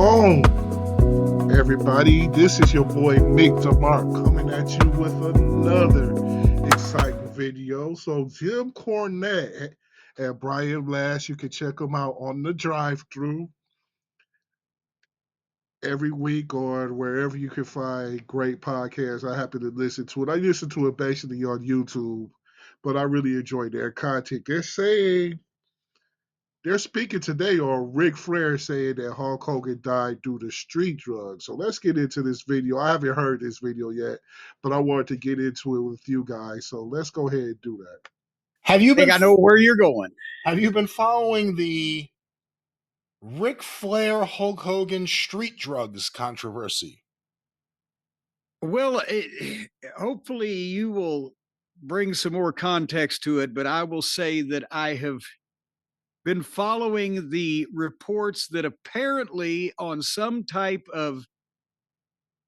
on, everybody? This is your boy Mick the Mark coming at you with another exciting video. So Jim Cornette and Brian Lash, you can check them out on the drive-thru every week or wherever you can find great podcasts. I happen to listen to it. I listen to it basically on YouTube, but I really enjoy their content. They're speaking today on Ric Flair saying that Hulk Hogan died due to street drugs. So let's get into this video. I haven't heard this video yet, but I wanted to get into it with you guys. So let's go ahead and do that. Have you been? I know where you're going. Have you been following the Ric Flair Hulk Hogan street drugs controversy? Well, hopefully you will bring some more context to it, but I will say that I have been following the reports that apparently on some type of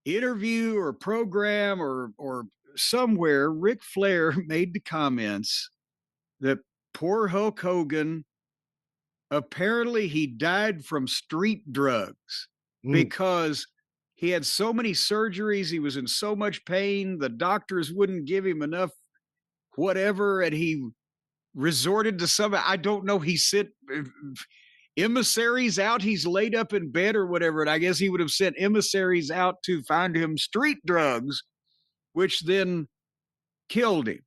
interview or program or somewhere, Ric Flair made the comments that poor Hulk Hogan, apparently he died from street drugs because he had so many surgeries. He was in so much pain. The doctors wouldn't give him enough whatever. And he resorted to some, I don't know, he sent emissaries out. He's laid up in bed or whatever. And I guess he would have sent emissaries out to find him street drugs, which then killed him.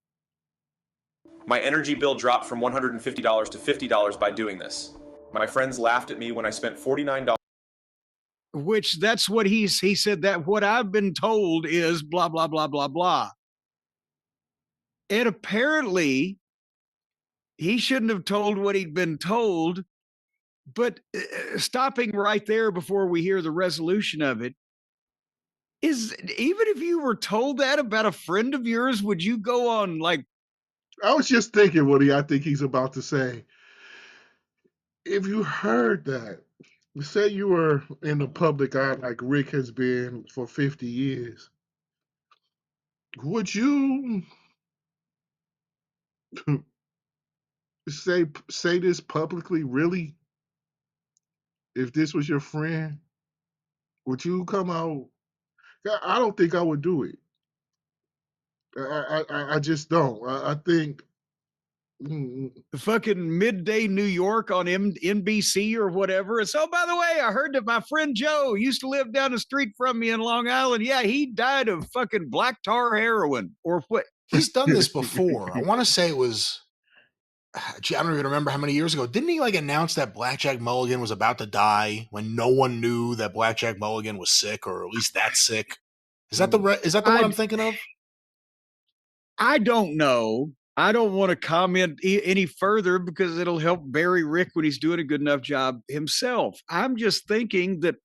My energy bill dropped from $150 to $50 by doing this. My friends laughed at me when I spent $49. Which that's what he said, that what I've been told is blah, blah, blah, blah, blah. And apparently he shouldn't have told what he'd been told, but stopping right there before we hear the resolution of it is, even if you were told that about a friend of yours, would you go on like, I was just thinking what I think he's about to say. If you heard that, say you were in the public eye like Rick has been for 50 years, would you say this publicly? Really? If this was your friend, would you come out? I don't think I would do it. I just don't. I think fucking midday New York on NBC or whatever. And so, by the way, I heard that my friend Joe used to live down the street from me in Long Island. Yeah, he died of fucking black tar heroin or what? He's done this before. I want to say it was, I don't even remember how many years ago. Didn't he like announce that Blackjack Mulligan was about to die when no one knew that Blackjack Mulligan was sick, or at least that sick? Is that the one I'm thinking of? I don't know. I don't want to comment any further because it'll help bury Rick when he's doing a good enough job himself. I'm just thinking that.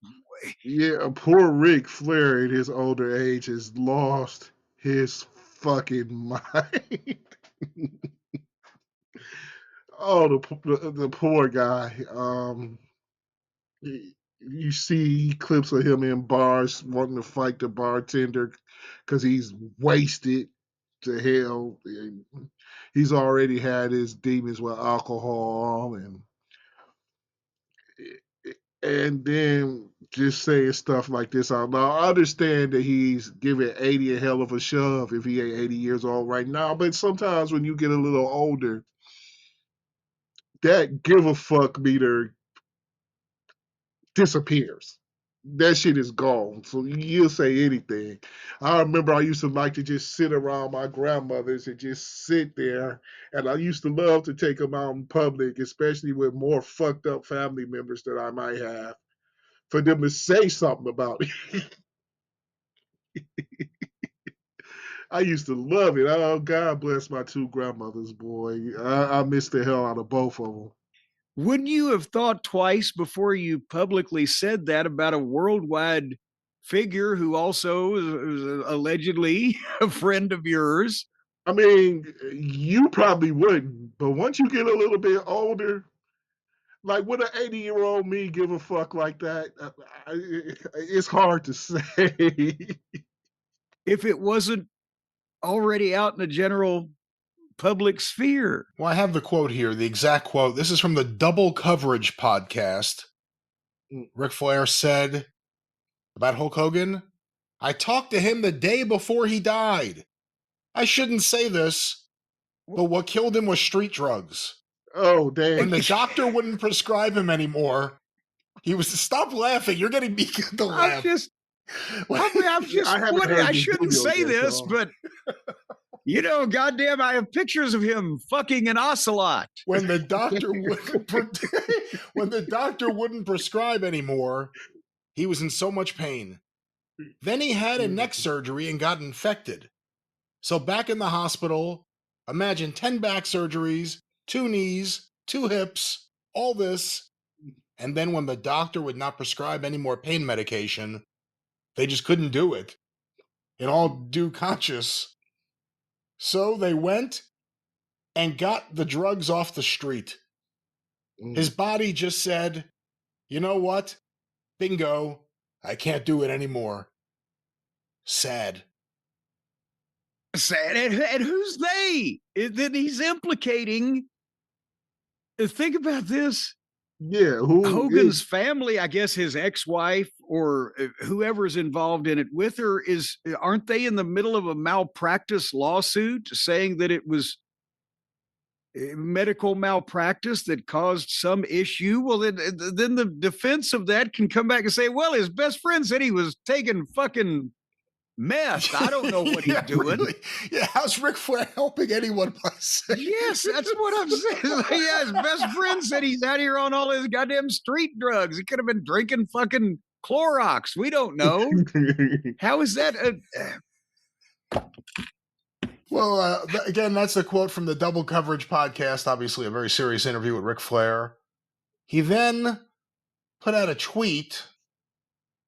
Yeah, poor Ric Flair in his older age has lost his fucking mind. Oh, the poor guy. You see clips of him in bars wanting to fight the bartender because he's wasted to hell. He's already had his demons with alcohol and then just saying stuff like this out loud. I understand that he's giving 80 a hell of a shove if he ain't 80 years old right now, but sometimes when you get a little older, that give a fuck meter disappears. That shit is gone. So you'll say anything. I remember I used to like to just sit around my grandmother's and just sit there. And I used to love to take them out in public, especially with more fucked up family members that I might have, for them to say something about it. I used to love it. Oh, God bless my two grandmothers, boy. I miss the hell out of both of them. Wouldn't you have thought twice before you publicly said that about a worldwide figure who also is allegedly a friend of yours? I mean, you probably wouldn't, but once you get a little bit older, like, would an 80-year-old me give a fuck like that? It's hard to say. If it wasn't already out in the general public sphere. Well, I have the quote here, the exact quote. This is from the Double Coverage podcast. Ric Flair said about Hulk Hogan, I talked to him the day before he died. I shouldn't say this, but what killed him was street drugs. Oh, damn. When the doctor wouldn't prescribe him anymore, he was to stop laughing. You're getting me to laugh. I'm just I shouldn't say this, but goddamn, I have pictures of him fucking an ocelot. When the doctor wouldn't prescribe anymore, he was in so much pain. Then he had a neck surgery and got infected. So back in the hospital, imagine 10 back surgeries, 2 knees, 2 hips, all this. And then when the doctor would not prescribe any more pain medication, they just couldn't do it in all due conscience. So they went and got the drugs off the street. His body just said, you know what? Bingo. I can't do it anymore. Sad. Sad. And who's they? That he's implicating. Think about this. Yeah, who Hogan's family, I guess his ex-wife or whoever's involved in it with her, aren't they in the middle of a malpractice lawsuit saying that it was medical malpractice that caused some issue? Well, then the defense of that can come back and say, well, his best friend said he was taking fucking meth. I don't know what he's doing. Really? Yeah, how's Ric Flair helping anyone by saying? Yes, that's what I'm saying. Yeah, his best friend said he's out here on all his goddamn street drugs. He could have been drinking fucking Clorox. We don't know. How is that? Well, again, that's a quote from the Double Coverage podcast. Obviously, a very serious interview with Ric Flair. He then put out a tweet.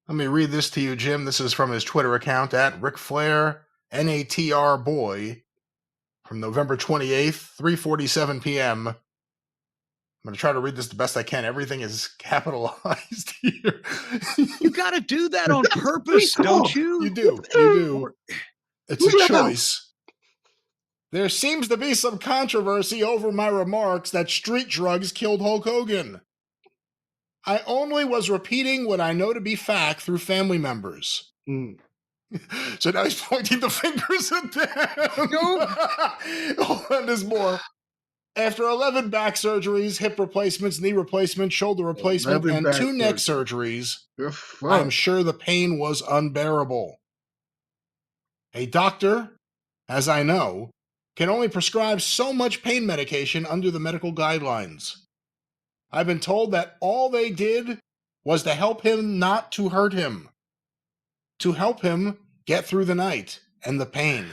Let me read this to you, Jim. This is from his Twitter account at Ric Flair NATR Boy from November 28th, 3:47 p.m. I'm going to try to read this the best I can. Everything is capitalized here. You got to do that on purpose, don't you? You do. It's a choice. There seems to be some controversy over my remarks that street drugs killed Hulk Hogan. I only was repeating what I know to be fact through family members. So now he's pointing the fingers at them. Nope. Hold on, there's more. After 11 back surgeries, hip replacements, knee replacements, shoulder replacement, and 2 neck surgeries, I'm sure the pain was unbearable. A doctor, as I know, can only prescribe so much pain medication under the medical guidelines. I've been told that all they did was to help him not to hurt him, to help him get through the night and the pain.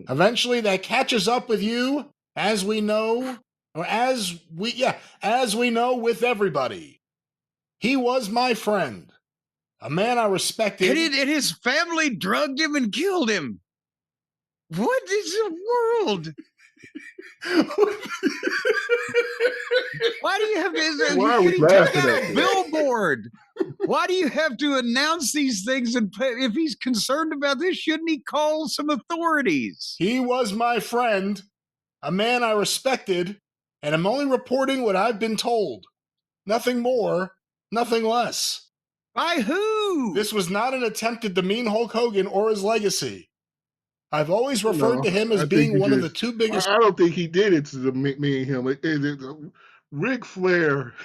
Eventually that catches up with you, as we know, as we know with everybody. He was my friend, a man I respected. And his family drugged him and killed him. What is the world? Why do you have to? Why are we he laughing took out at a this? billboard. Why do you have to announce these things? And if he's concerned about this, shouldn't he call some authorities? He was my friend, a man I respected, and I'm only reporting what I've been told. Nothing more, nothing less. By who? This was not an attempt to demean Hulk Hogan or his legacy. I've always referred to him as being one of the 2 biggest... I don't think he did it to me and him. Ric Flair,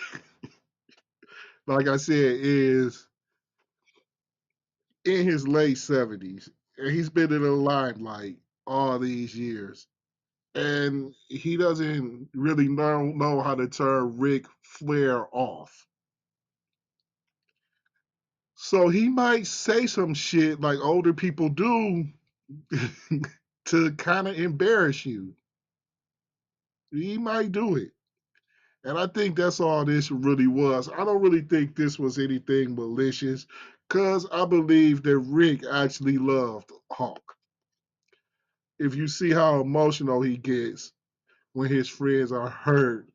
like I said, is in his late 70s. And he's been in the limelight all these years. And he doesn't really know how to turn Ric Flair off. So he might say some shit like older people do to kind of embarrass you. He might do it. And I think that's all this really was. I don't really think this was anything malicious because I believe that Rick actually loved Hulk. If you see how emotional he gets when his friends are hurt,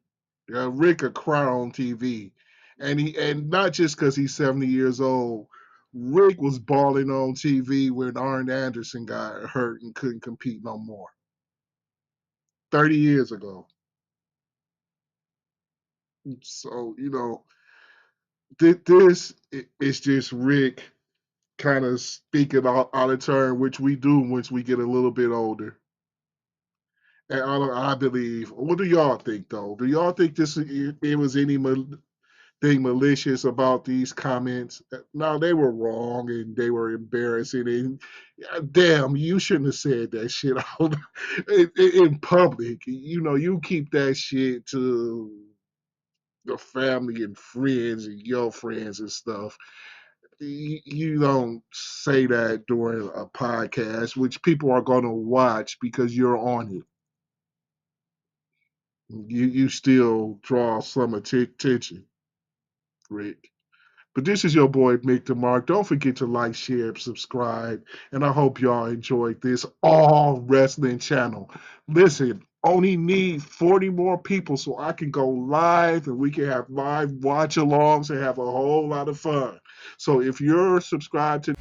Rick could cry on TV. And not just because he's 70 years old. Rick was balling on TV when Arn Anderson got hurt and couldn't compete no more. 30 years ago. So, This is just Rick kind of speaking out of turn, which we do once we get a little bit older. And I believe. What do y'all think, though? Do y'all think it was anything malicious about these comments? No, they were wrong and they were embarrassing. And damn, you shouldn't have said that shit out in public. You know, you keep that shit to your family and friends and your friends and stuff. You don't say that during a podcast, which people are going to watch because you're on it. You still draw some attention, Rick. But this is your boy Mick the Mark. Don't forget to like, share, subscribe, and I hope y'all enjoyed this all wrestling channel. Listen, only need 40 more people so I can go live and we can have live watch alongs and have a whole lot of fun. So if you're subscribed to